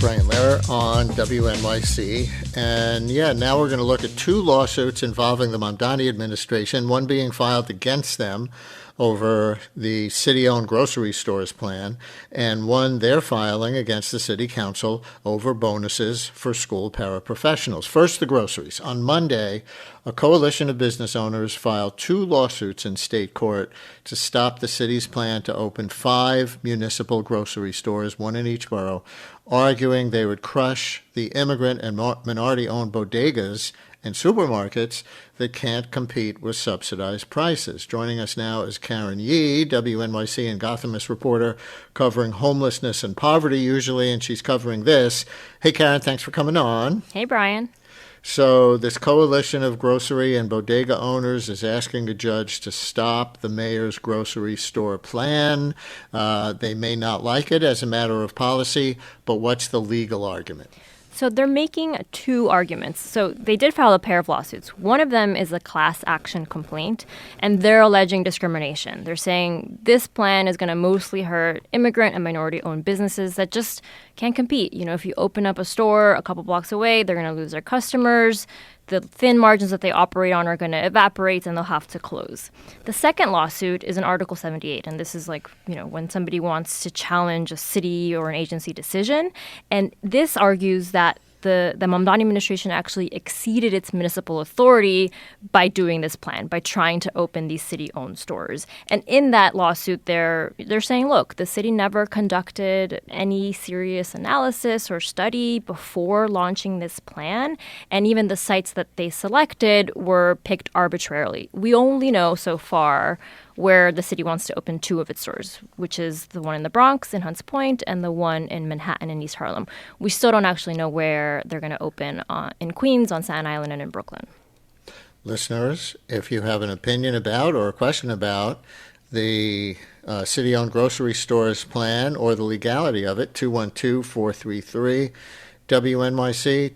Brian Lehrer on WNYC. And now we're going to look at two lawsuits involving the Mamdani administration, one being filed against them over the city-owned grocery stores plan, and one they're filing against the city council over bonuses for school paraprofessionals. First, the groceries. On Monday, a coalition of business owners filed two lawsuits in state court to stop the city's plan to open 5 municipal grocery stores, one in each borough, arguing they would crush the immigrant and minority-owned bodegas and supermarkets that can't compete with subsidized prices. Joining us now is Karen Yee, WNYC and Gothamist reporter covering homelessness and poverty usually, and she's covering this. Hey, Karen, thanks for coming on. Hey, Brian. So this coalition of grocery and bodega owners is asking a judge to stop the mayor's grocery store plan. They may not like it as a matter of policy, but what's the legal argument? So they're making two arguments. So they did file a pair of lawsuits. One of them is a class action complaint, and they're alleging discrimination. They're saying this plan is going to mostly hurt immigrant and minority-owned businesses that just can't compete. You know, if you open up a store a couple blocks away, they're going to lose their customers. The thin margins that they operate on are going to evaporate, and they'll have to close. The second lawsuit is an Article 78, and this is like, you know, when somebody wants to challenge a city or an agency decision. And this argues that the Mamdani administration actually exceeded its municipal authority by doing this plan, by trying to open these city-owned stores. And in that lawsuit, they're saying, look, the city never conducted any serious analysis or study before launching this plan, and even the sites that they selected were picked arbitrarily. We only know so far where the city wants to open 2 of its stores, which is the one in the Bronx, in Hunts Point, and the one in Manhattan and East Harlem. We still don't actually know where they're going to open in Queens, on Staten Island, and in Brooklyn. Listeners, if you have an opinion about or a question about the city-owned grocery stores plan or the legality of it, 212-433 WNYC,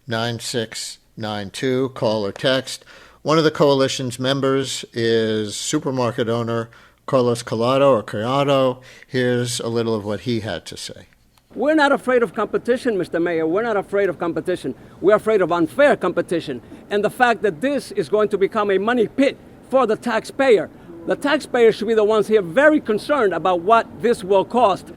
212-433-9692. Call or text. One of the coalition's members is supermarket owner Carlos Collado. Here's a little of what he had to say. We're not afraid of competition, Mr. Mayor. We're not afraid of competition. We're afraid of unfair competition and the fact that this is going to become a money pit for the taxpayer. The taxpayer should be the ones here very concerned about what this will cost.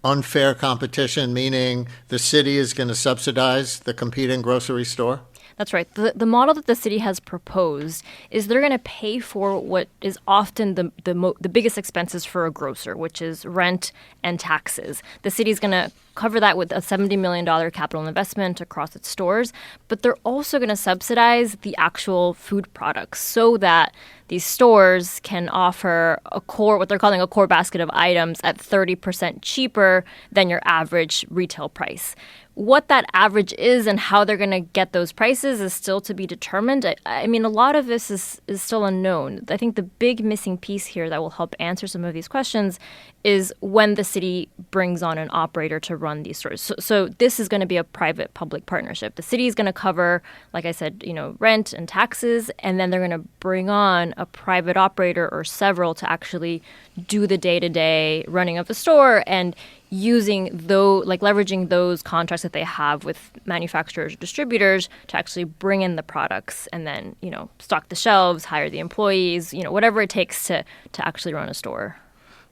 Unfair competition, meaning the city is going to subsidize the competing grocery store? That's right. The model that the city has proposed is they're going to pay for what is often the biggest expenses for a grocer, which is rent and taxes. The city's going to cover that with a $70 million capital investment across its stores, but they're also going to subsidize the actual food products so that these stores can offer what they're calling a core basket of items at 30% cheaper than your average retail price. What that average is and how they're going to get those prices is still to be determined. I mean, a lot of this is still unknown. I think the big missing piece here that will help answer some of these questions is when the city brings on an operator to run these stores. So this is going to be a private-public partnership. The city is going to cover, like I said, rent and taxes, and then they're going to bring on a private operator or several to actually do the day-to-day running of the store and leveraging those contracts that they have with manufacturers or distributors to actually bring in the products and then, stock the shelves, hire the employees, whatever it takes to actually run a store.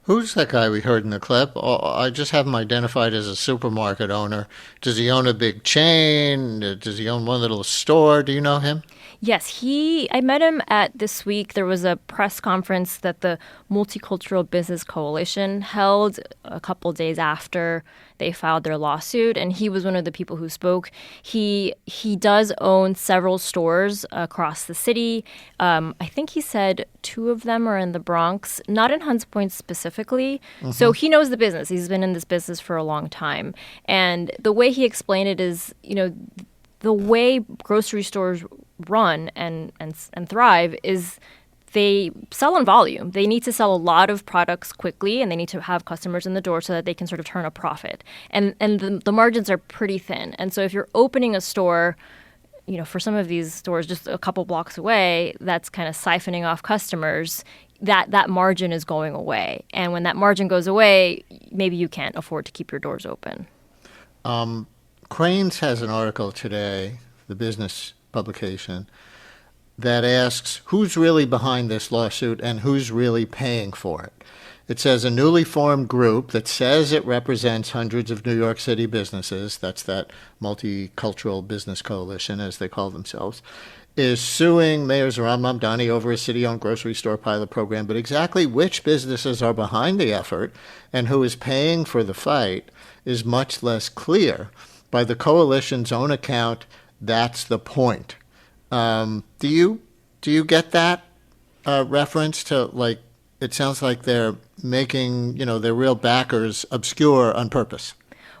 Who's that guy we heard in the clip? I just have him identified as a supermarket owner. Does he own a big chain? Does he own one little store? Do you know him? Yes, I met him at this week. There was a press conference that the Multicultural Business Coalition held a couple days after they filed their lawsuit, and he was one of the people who spoke. He does own several stores across the city. I think he said 2 of them are in the Bronx, not in Hunts Point specifically. Mm-hmm. So he knows the business. He's been in this business for a long time. And the way he explained it is, the way grocery stores run and thrive is they sell in volume. They need to sell a lot of products quickly, and they need to have customers in the door so that they can sort of turn a profit. And the margins are pretty thin. And so if you're opening a store, for some of these stores just a couple blocks away, that's kind of siphoning off customers, that margin is going away. And when that margin goes away, maybe you can't afford to keep your doors open. Cranes has an article today, the business publication, that asks who's really behind this lawsuit and who's really paying for it. It says a newly formed group that says it represents hundreds of New York City businesses, that's that multicultural business coalition, as they call themselves, is suing Mayor Zohran Mamdani over a city-owned grocery store pilot program. But exactly which businesses are behind the effort and who is paying for the fight is much less clear. By the coalition's own account, that's the point. Do you get that reference to, like, it sounds like they're making, their real backers obscure on purpose?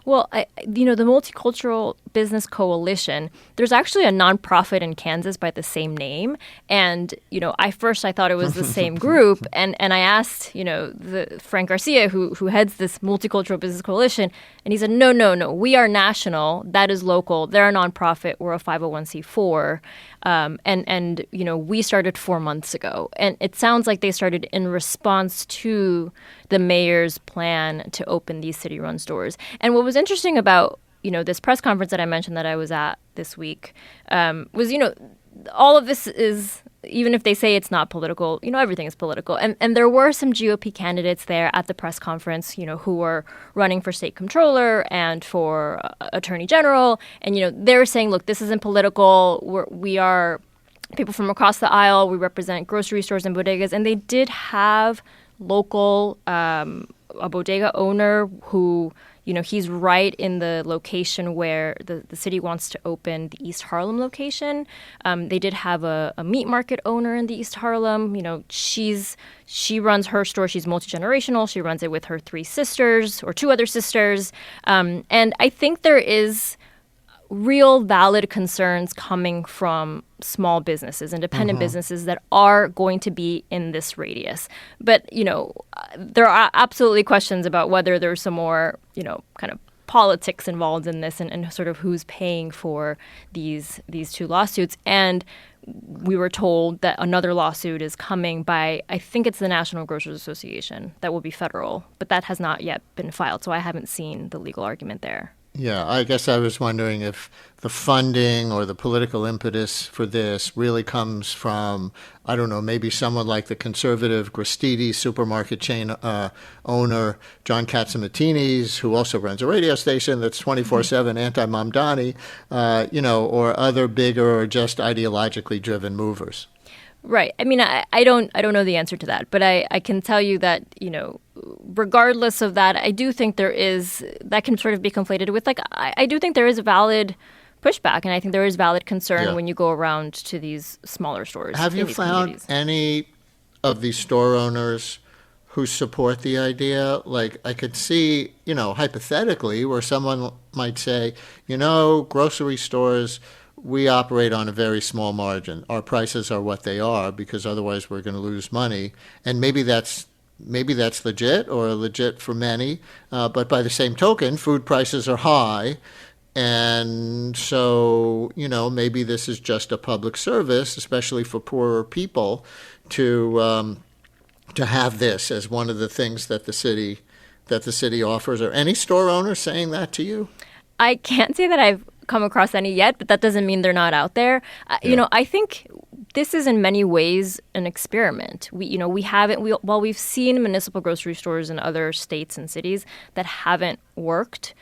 Well, the Multicultural Business Coalition, there's actually a nonprofit in Kansas by the same name. And, I thought it was the same group. And I asked, the Frank Garcia, who heads this Multicultural Business Coalition, and he said, no, we are national. That is local. They're a nonprofit. We're a 501c4. And we started 4 months ago. And it sounds like they started in response to the mayor's plan to open these city-run stores. And what was interesting about, this press conference that I mentioned that I was at this week was, all of this is, even if they say it's not political, everything is political. And there were some GOP candidates there at the press conference, who were running for state comptroller and for attorney general. And, they were saying, look, this isn't political. We are people from across the aisle. We represent grocery stores and bodegas. And they did have local, a bodega owner who, he's right in the location where the city wants to open the East Harlem location. They did have a meat market owner in the East Harlem. She runs her store. She's multi-generational. She runs it with her 3 sisters or 2 other sisters. And I think there is real valid concerns coming from small businesses, independent businesses that are going to be in this radius. But, there are absolutely questions about whether there's some more, kind of politics involved in this and sort of who's paying for these 2 lawsuits. And we were told that another lawsuit is coming by, I think it's the National Grocers Association, that will be federal, but that has not yet been filed. So I haven't seen the legal argument there. Yeah, I guess I was wondering if the funding or the political impetus for this really comes from, I don't know, maybe someone like the conservative Gristedes supermarket chain owner, John Katzimatidis, who also runs a radio station that's 24/7 anti-Mamdani, or other bigger or just ideologically driven movers. Right. I mean, I don't know the answer to that, but I can tell you that, regardless of that, I do think there is, that can sort of be conflated with, I do think there is a valid pushback, and I think there is valid concern when you go around to these smaller stores. Have you found any of these store owners who support the idea? Like, I could see, hypothetically, where someone might say, grocery stores, we operate on a very small margin. Our prices are what they are because otherwise we're going to lose money. And maybe that's legit or legit for many. But by the same token, food prices are high. And so, maybe this is just a public service, especially for poorer people, to have this as one of the things that the city offers. Are any store owners saying that to you? I can't say that I've come across any yet, but that doesn't mean they're not out there. I think this is in many ways an experiment. While we've seen municipal grocery stores in other states and cities that haven't worked,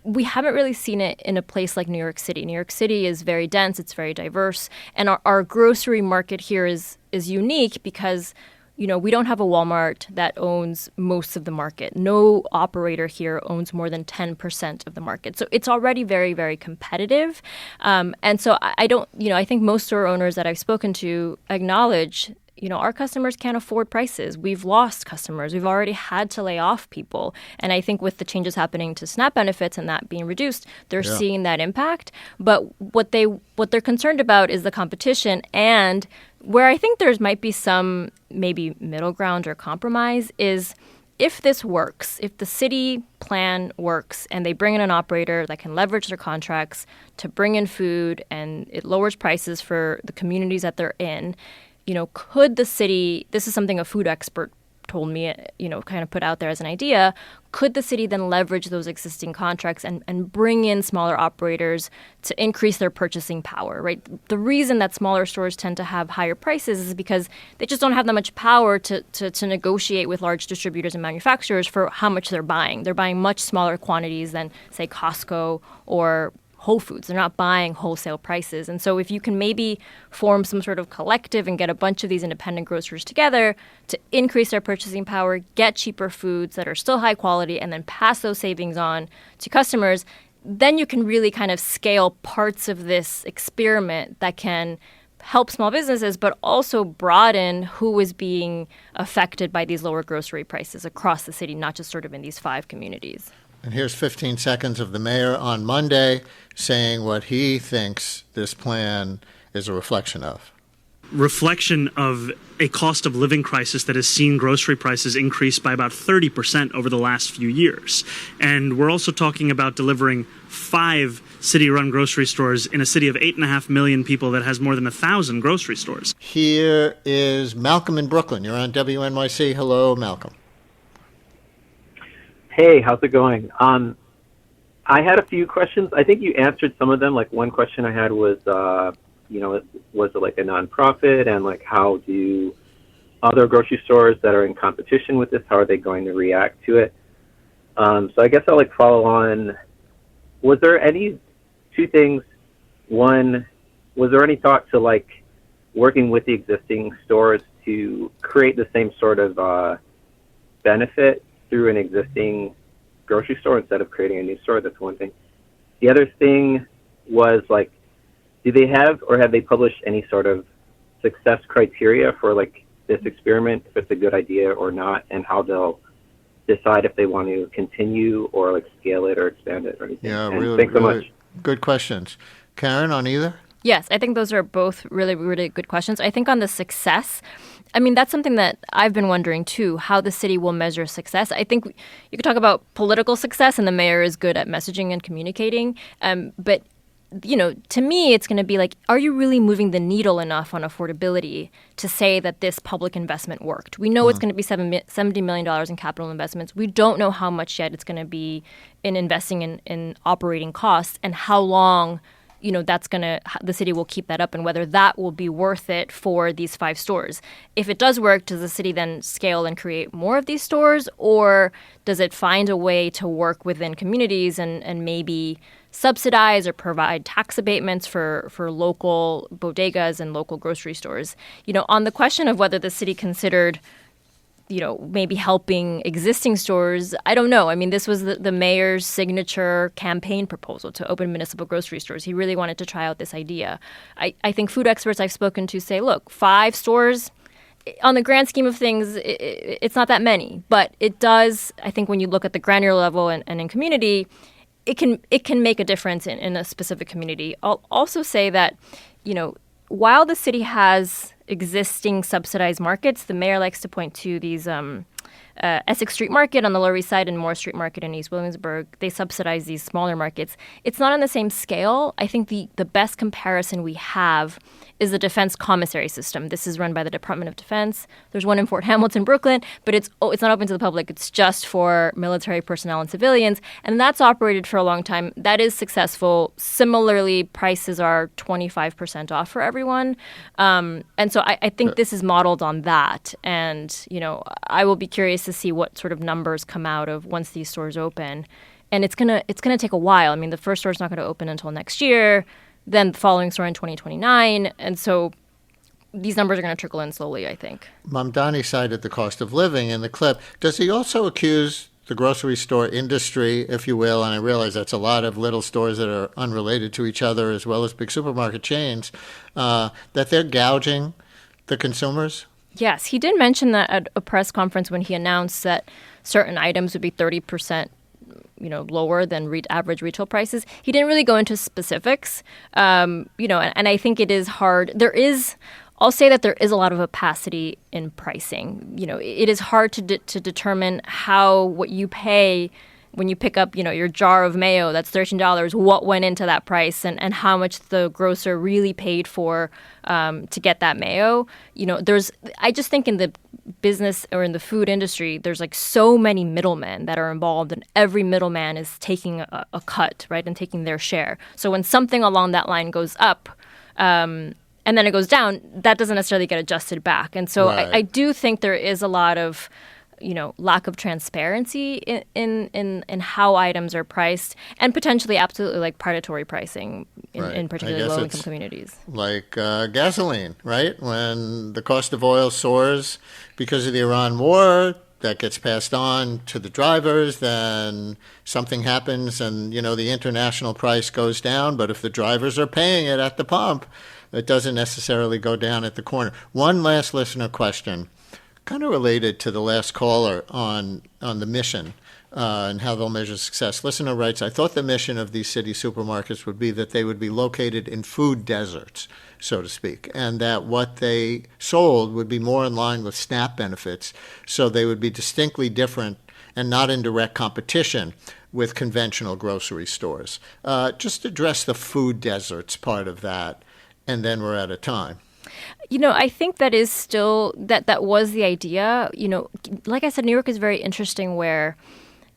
we haven't really seen it in a place like New York City. New York City is very dense, it's very diverse, and our grocery market here is unique because we don't have a Walmart that owns most of the market. No operator here owns more than 10% of the market. So it's already very, very competitive. And so I think most store owners that I've spoken to acknowledge, our customers can't afford prices. We've lost customers. We've already had to lay off people. And I think with the changes happening to SNAP benefits and that being reduced, they're seeing that impact. But what they're concerned about is the competition, and where I think might be some maybe middle ground or compromise is if this works, if the city plan works and they bring in an operator that can leverage their contracts to bring in food and it lowers prices for the communities that they're in, could the city, this is something a food expert told me, kind of put out there as an idea, could the city then leverage those existing contracts and bring in smaller operators to increase their purchasing power, right? The reason that smaller stores tend to have higher prices is because they just don't have that much power to negotiate with large distributors and manufacturers for how much they're buying. They're buying much smaller quantities than, say, Costco or Whole Foods. They're not buying wholesale prices. And so if you can maybe form some sort of collective and get a bunch of these independent grocers together to increase their purchasing power, get cheaper foods that are still high quality, and then pass those savings on to customers, then you can really kind of scale parts of this experiment that can help small businesses, but also broaden who is being affected by these lower grocery prices across the city, not just sort of in these 5 communities. And here's 15 seconds of the mayor on Monday saying what he thinks this plan is a reflection of. Reflection of a cost of living crisis that has seen grocery prices increase by about 30% over the last few years. And we're also talking about delivering 5 city-run grocery stores in a city of 8.5 million people that has more than 1,000 grocery stores. Here is Malcolm in Brooklyn. You're on WNYC. Hello, Malcolm. Hey, how's it going? I had a few questions. I think you answered some of them. Like one question I had was, was it like a nonprofit, and like how do other grocery stores that are in competition with this, how are they going to react to it? So I guess I'll like follow on. Was there any 2 things? One, was there any thought to like working with the existing stores to create the same sort of benefit through an existing grocery store instead of creating a new store? That's one thing. The other thing was like, do they have or have they published any sort of success criteria for like this experiment, if it's a good idea or not, and how they'll decide if they want to continue or like scale it or expand it or anything? Yeah, and really, thanks so really much. good questions. Karen, on either? Yes, I think those are both really, really good questions. I think on the success, I mean, that's something that I've been wondering, too, how the city will measure success. I think you could talk about political success, and the mayor is good at messaging and communicating. But, to me, it's going to be like, are you really moving the needle enough on affordability to say that this public investment worked? We know it's going to be $70 million in capital investments. We don't know how much yet it's going to be in investing in operating costs and how long the city will keep that up and whether that will be worth it for these 5 stores. If it does work, does the city then scale and create more of these stores, or does it find a way to work within communities and maybe subsidize or provide tax abatements for local bodegas and local grocery stores? On the question of whether the city considered maybe helping existing stores, I don't know. I mean, this was the mayor's signature campaign proposal to open municipal grocery stores. He really wanted to try out this idea. I think food experts I've spoken to say, look, 5 stores, on the grand scheme of things, it's not that many. But it does, I think when you look at the granular level and in community, it can make a difference in a specific community. I'll also say that, while the city has existing subsidized markets, the mayor likes to point to these Essex Street Market on the Lower East Side and Moore Street Market in East Williamsburg. They subsidize these smaller markets. It's not on the same scale. I think the best comparison we have is the Defense Commissary System. This is run by the Department of Defense. There's one in Fort Hamilton, Brooklyn, but it's not open to the public. It's just for military personnel and civilians, and that's operated for a long time. That is successful. Similarly, prices are 25% off for everyone. And so I think this is modeled on that. And, I will be curious to see what sort of numbers come out of once these stores open. And it's gonna take a while. I mean, the first store is not going to open until next year. Then the following store in 2029. And so these numbers are going to trickle in slowly, I think. Mamdani cited the cost of living in the clip. Does he also accuse the grocery store industry, if you will, and I realize that's a lot of little stores that are unrelated to each other as well as big supermarket chains, that they're gouging the consumers? Yes, he did mention that at a press conference when he announced that certain items would be 30% lower than average retail prices. He didn't really go into specifics, and I think it is hard. There is I'll say that there is a lot of opacity in pricing. It is hard to determine how what you pay when you pick up, your jar of mayo that's $13, what went into that price and how much the grocer really paid for to get that mayo. I just think in the business or in the food industry, there's like so many middlemen that are involved, and every middleman is taking a cut, right, and taking their share. So when something along that line goes up, and then it goes down, that doesn't necessarily get adjusted back. And so Right. I do think there is a lot of, lack of transparency in how items are priced, and potentially absolutely like predatory pricing Right. in I particularly guess low-income it's communities. Like gasoline, right? When the cost of oil soars because of the Iran war, that gets passed on to the drivers, then something happens and, the international price goes down. But if the drivers are paying it at the pump, it doesn't necessarily go down at the corner. One last listener question, kind of related to the last caller on the mission and how they'll measure success. Listener writes, I thought the mission of these city supermarkets would be that they would be located in food deserts, so to speak, and that what they sold would be more in line with SNAP benefits, so they would be distinctly different and not in direct competition with conventional grocery stores. Just address the food deserts part of that, and then we're out of time. I think that is still, that was the idea. Like I said, New York is very interesting where,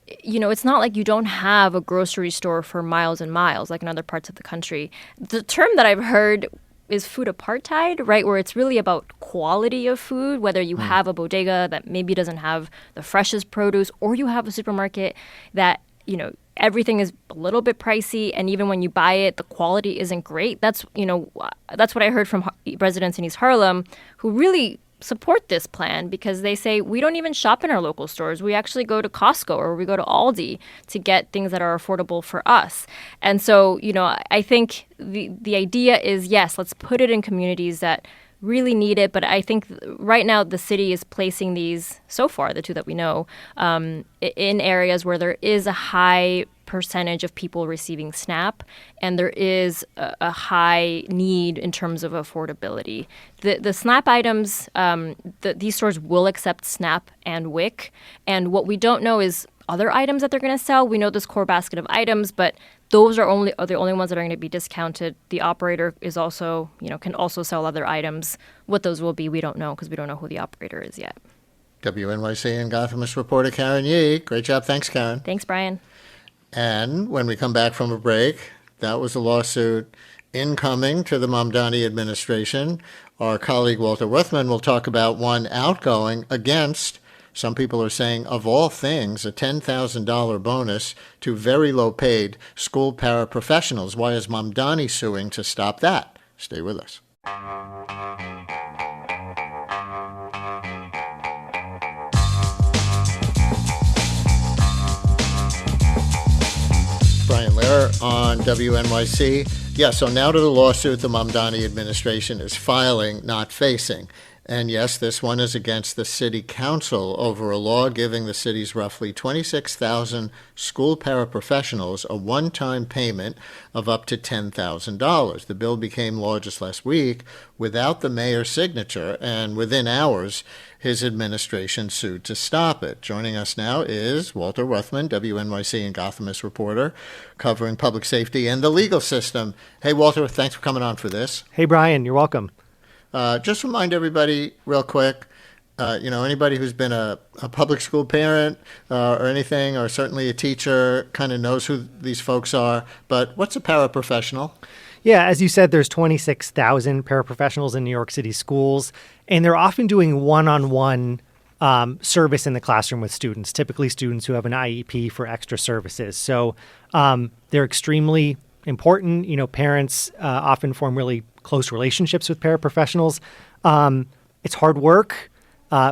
it's not like you don't have a grocery store for miles and miles like in other parts of the country. The term that I've heard is food apartheid, right? Where it's really about quality of food, whether you have a bodega that maybe doesn't have the freshest produce, or you have a supermarket that, everything is a little bit pricey, and even when you buy it, the quality isn't great. That's what I heard from residents in East Harlem who really support this plan, because they say we don't even shop in our local stores. We actually go to Costco or we go to Aldi to get things that are affordable for us. And so, I think the idea is, yes, let's put it in communities that really need it. But I think right now the city is placing these, so far, the two that we know, in areas where there is a high percentage of people receiving SNAP, and there is a high need in terms of affordability. The SNAP items, these stores will accept SNAP and WIC, and what we don't know is other items that they're going to sell. We know this core basket of items, but those are the only ones that are going to be discounted. The operator is also, can also sell other items. What those will be, we don't know, because we don't know who the operator is yet. WNYC and Gothamist reporter Karen Yee. Great job. Thanks, Karen. Thanks, Brian. And when we come back from a break, that was a lawsuit incoming to the Mamdani administration. Our colleague Walter Wuthmann will talk about one outgoing against, some people are saying, of all things, a $10,000 bonus to very low-paid school paraprofessionals. Why is Mamdani suing to stop that? Stay with us. Brian Lehrer on WNYC. Yeah, so now to the lawsuit the Mamdani administration is filing, not facing. And yes, this one is against the city council over a law giving the city's roughly 26,000 school paraprofessionals a one-time payment of up to $10,000. The bill became law just last week without the mayor's signature, and within hours, his administration sued to stop it. Joining us now is Walter Wuthmann, WNYC and Gothamist reporter, covering public safety and the legal system. Hey, Walter, thanks for coming on for this. Hey, Brian, you're welcome. Just remind everybody real quick, anybody who's been a public school parent or anything, or certainly a teacher, kind of knows who these folks are. But what's a paraprofessional? Yeah, as you said, there's 26,000 paraprofessionals in New York City schools, and they're often doing one-on-one service in the classroom with students, typically students who have an IEP for extra services. So they're extremely important. Parents often form really close relationships with paraprofessionals. It's hard work.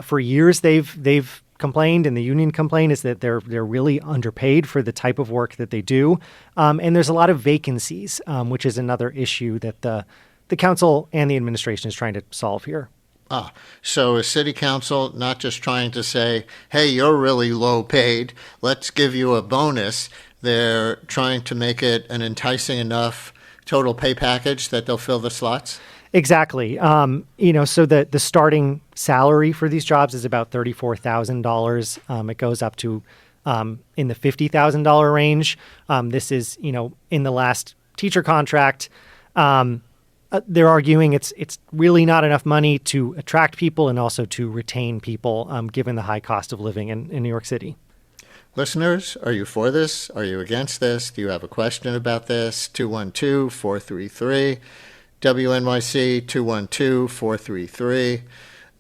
For years, they've complained, and the union complaint is that they're really underpaid for the type of work that they do. And there's a lot of vacancies, which is another issue that the council and the administration is trying to solve here. So is city council not just trying to say, hey, you're really low paid, let's give you a bonus. They're trying to make it an enticing enough total pay package that they'll fill the slots? Exactly. So the starting salary for these jobs is about $34,000. It goes up to in the $50,000 range. This is, in the last teacher contract. They're arguing it's really not enough money to attract people and also to retain people, given the high cost of living in New York City. Listeners, are you for this? Are you against this? Do you have a question about this? 212-433. WNYC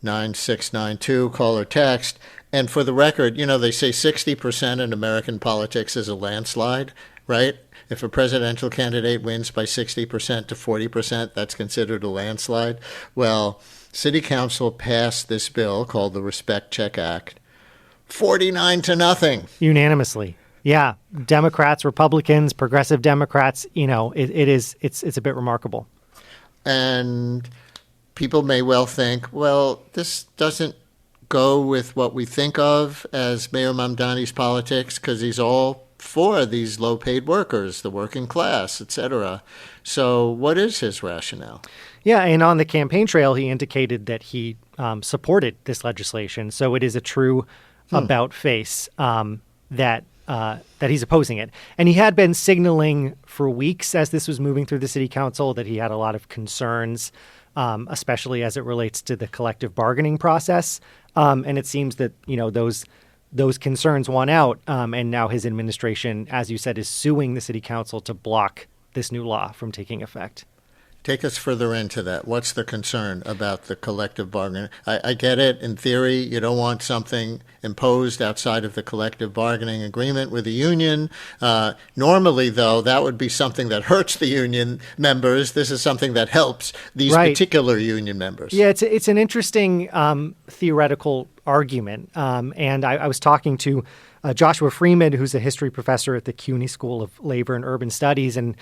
212-433-9692. Call or text. And for the record, they say 60% in American politics is a landslide, right? If a presidential candidate wins by 60% to 40%, that's considered a landslide. Well, City Council passed this bill called the Respect Check Act, 49-0. Unanimously. Yeah. Democrats, Republicans, progressive Democrats, it's a bit remarkable. And people may well think, well, this doesn't go with what we think of as Mayor Mamdani's politics because he's all for these low-paid workers, the working class, etc. So what is his rationale? Yeah, and on the campaign trail, he indicated that he supported this legislation. So it is a true about-face that he's opposing it. And he had been signaling for weeks as this was moving through the city council that he had a lot of concerns, especially as it relates to the collective bargaining process. And it seems that, those concerns won out, and now his administration, as you said, is suing the city council to block this new law from taking effect. Take us further into that. What's the concern about the collective bargaining? I get it. In theory, you don't want something imposed outside of the collective bargaining agreement with the union. Normally, though, that would be something that hurts the union members. This is something that helps these particular union members. Yeah, it's an interesting theoretical argument. And I was talking to Joshua Freeman, who's a history professor at the CUNY School of Labor and Urban Studies, and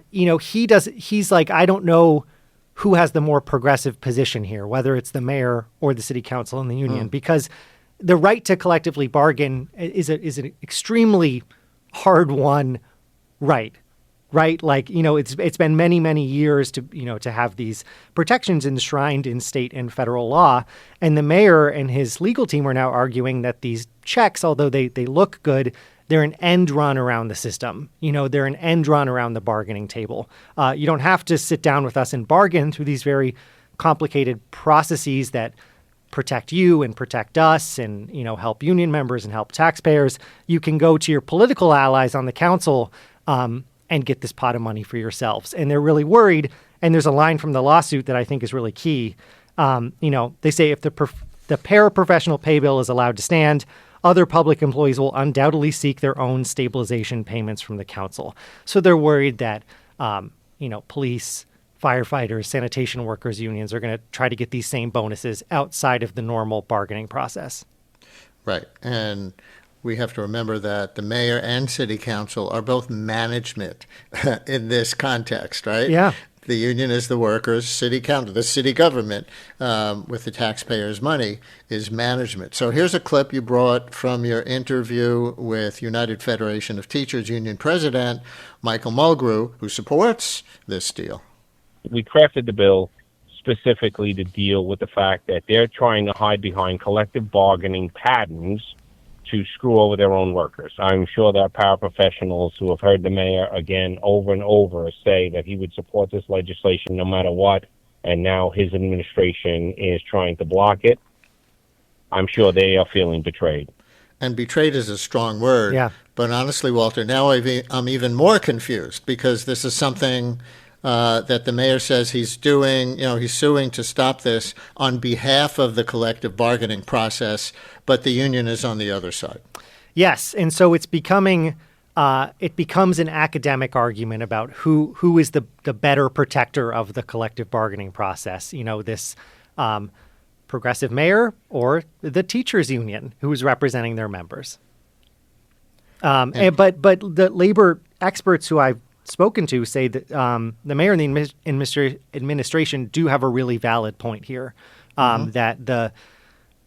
he's like, I don't know who has the more progressive position here, whether it's the mayor or the city council and the union, because the right to collectively bargain is an extremely hard-won right? Like, it's been many, many years to have these protections enshrined in state and federal law. And the mayor and his legal team are now arguing that these checks, although they look good, they're an end run around the system. They're an end run around the bargaining table. You don't have to sit down with us and bargain through these very complicated processes that protect you and protect us and, help union members and help taxpayers. You can go to your political allies on the council and get this pot of money for yourselves. And they're really worried. And there's a line from the lawsuit that I think is really key. They say if the paraprofessional pay bill is allowed to stand, other public employees will undoubtedly seek their own stabilization payments from the council. So they're worried that, police, firefighters, sanitation workers unions are going to try to get these same bonuses outside of the normal bargaining process. Right. And we have to remember that the mayor and city council are both management in this context, right? Yeah. The union is the workers, the city government with the taxpayers' money is management. So here's a clip you brought from your interview with United Federation of Teachers Union President Michael Mulgrew, who supports this deal. We crafted the bill specifically to deal with the fact that they're trying to hide behind collective bargaining patterns to screw over their own workers. I'm sure there are paraprofessionals who have heard the mayor again over and over say that he would support this legislation no matter what, and now his administration is trying to block it. I'm sure they are feeling betrayed. And betrayed is a strong word. Yeah. But honestly, Walter, now I'm even more confused because this is something that the mayor says he's doing, he's suing to stop this on behalf of the collective bargaining process, but the union is on the other side. Yes, and so it becomes an academic argument about who is the better protector of the collective bargaining process, this progressive mayor or the teachers union who is representing their members. But the labor experts who I've spoken to say that the mayor and the administration do have a really valid point here, that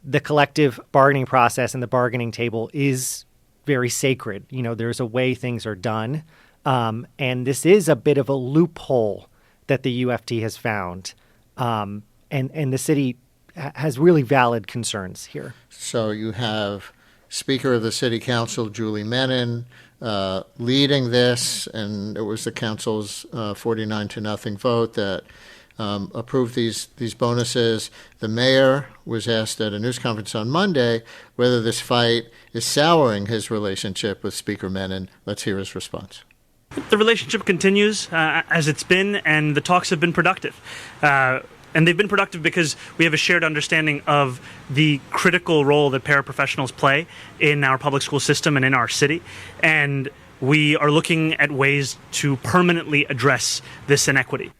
the collective bargaining process and the bargaining table is very sacred. There's a way things are done, And this is a bit of a loophole that the UFT has found. And the city has really valid concerns here. So you have Speaker of the City Council, Julie Menon, leading this, and it was the council's 49-0 vote that approved these bonuses. The mayor was asked at a news conference on Monday whether this fight is souring his relationship with Speaker Menon. Let's hear his response. The relationship continues as it's been, and the talks have been productive. And they've been productive because we have a shared understanding of the critical role that paraprofessionals play in our public school system and in our city. And we are looking at ways to permanently address this inequity.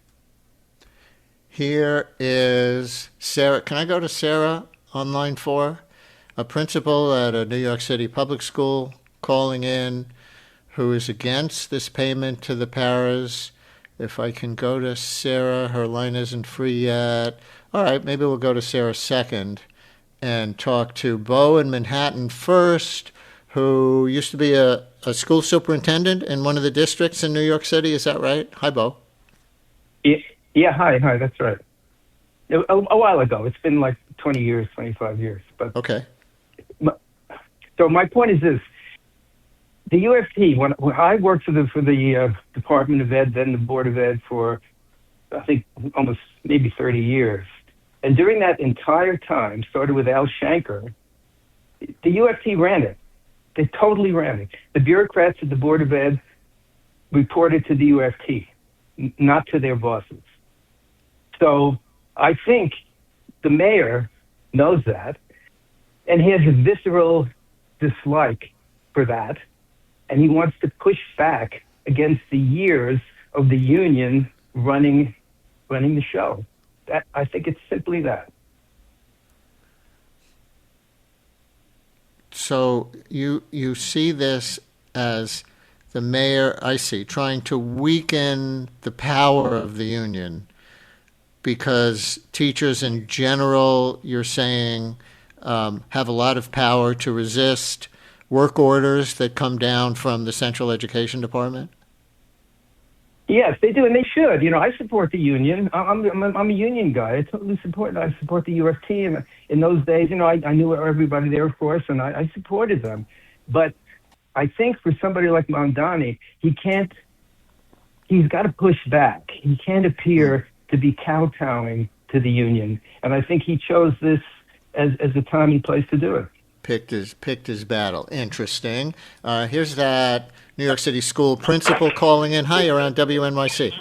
Here is Sarah. Can I go to Sarah on line 4? A principal at a New York City public school calling in who is against this payment to the paras. If I can go to Sarah, her line isn't free yet. All right, maybe we'll go to Sarah second and talk to Bo in Manhattan first, who used to be a school superintendent in one of the districts in New York City. Is that right? Hi, Bo. Yeah, hi, that's right. A while ago. It's been like 20 years, 25 years. But okay. So my point is this. The UFT, when I worked for the Department of Ed, then the Board of Ed for, I think, almost maybe 30 years. And during that entire time, started with Al Shanker, the UFT ran it. They totally ran it. The bureaucrats at the Board of Ed reported to the UFT, not to their bosses. So I think the mayor knows that, and he has a visceral dislike for that. And he wants to push back against the years of the union running the show. That I think it's simply that. So you see this as the mayor, I see, trying to weaken the power of the union because teachers in general, you're saying, have a lot of power to resist work orders that come down from the Central Education Department? Yes, they do, and they should. I support the union. I'm a union guy. I totally support the UFT. And in those days, I knew everybody there, of course, and I supported them. But I think for somebody like Mamdani, he's got to push back. He can't appear to be kowtowing to the union. And I think he chose this as the time and place to do it. Picked his battle. Interesting. Here's that New York City school principal calling in. Hi, you're on WNYC.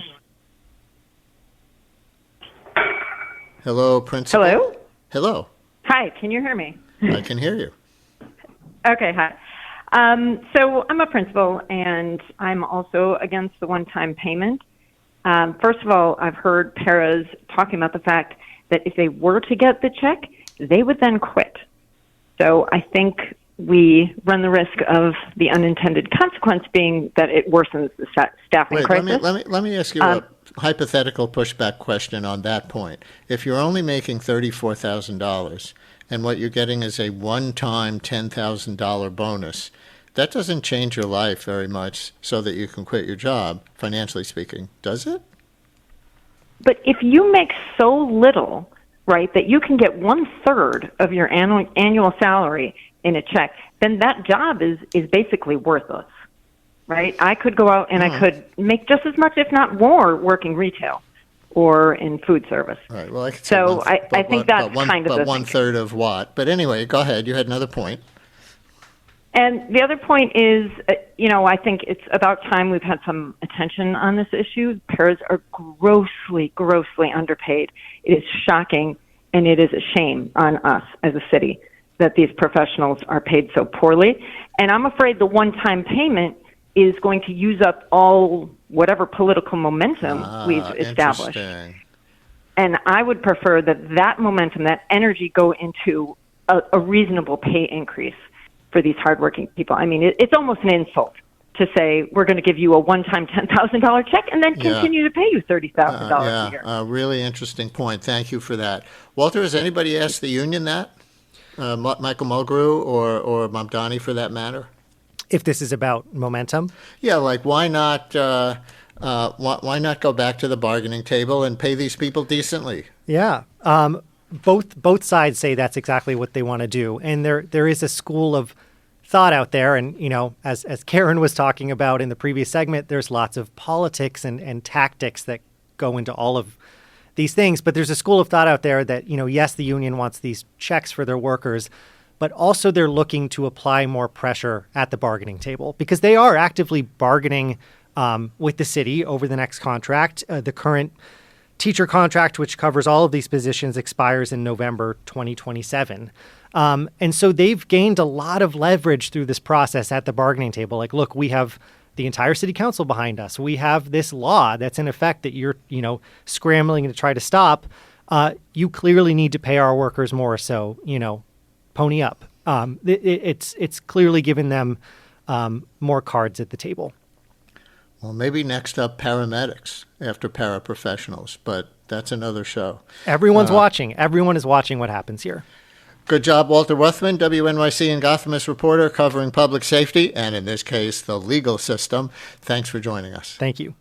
Hello, principal. Hello? Hello. Hi, can you hear me? I can hear you. Okay, hi. So I'm a principal, and I'm also against the one-time payment. First of all, I've heard paras talking about the fact that if they were to get the check, they would then quit. So I think we run the risk of the unintended consequence being that it worsens the staffing crisis. Let me ask you a hypothetical pushback question on that point. If you're only making $34,000 and what you're getting is a one-time $10,000 bonus, that doesn't change your life very much so that you can quit your job, financially speaking, does it? But if you make so little, right, that you can get 1/3 of your annual salary in a check, then that job is basically worthless, right? I could go out and I could make just as much, if not more, working retail or in food service. Right. Well, I could so I think that's kind of but 1/3 of what? But anyway, go ahead. You had another point. And the other point is, I think it's about time we've had some attention on this issue. Paras are grossly, grossly underpaid. It is shocking, and it is a shame on us as a city that these professionals are paid so poorly. And I'm afraid the one-time payment is going to use up all whatever political momentum we've established. And I would prefer that momentum, that energy go into a reasonable pay increase for these hardworking people. I mean, it's almost an insult to say we're going to give you a one-time $10,000 check and then continue to pay you $30,000 a year. Really interesting point. Thank you for that. Walter, has anybody asked the union that? Michael Mulgrew or Mamdani for that matter? if this is about momentum. Yeah, like why not go back to the bargaining table and pay these people decently? Yeah. Both sides say that's exactly what they want to do. And there is a school of thought out there. And, as Karen was talking about in the previous segment, there's lots of politics and tactics that go into all of these things. But there's a school of thought out there that, yes, the union wants these checks for their workers, but also they're looking to apply more pressure at the bargaining table because they are actively bargaining with the city over the next contract. The current teacher contract, which covers all of these positions, expires in November 2027. And so they've gained a lot of leverage through this process at the bargaining table. Like, look, we have the entire city council behind us. We have this law that's in effect that you're, scrambling to try to stop. You clearly need to pay our workers more. So, pony up. It's clearly given them more cards at the table. Well, maybe next up, paramedics after paraprofessionals, but that's another show. Everyone's watching. Everyone is watching what happens here. Good job, Walter Wuthmann, WNYC and Gothamist reporter covering public safety and, in this case, the legal system. Thanks for joining us. Thank you.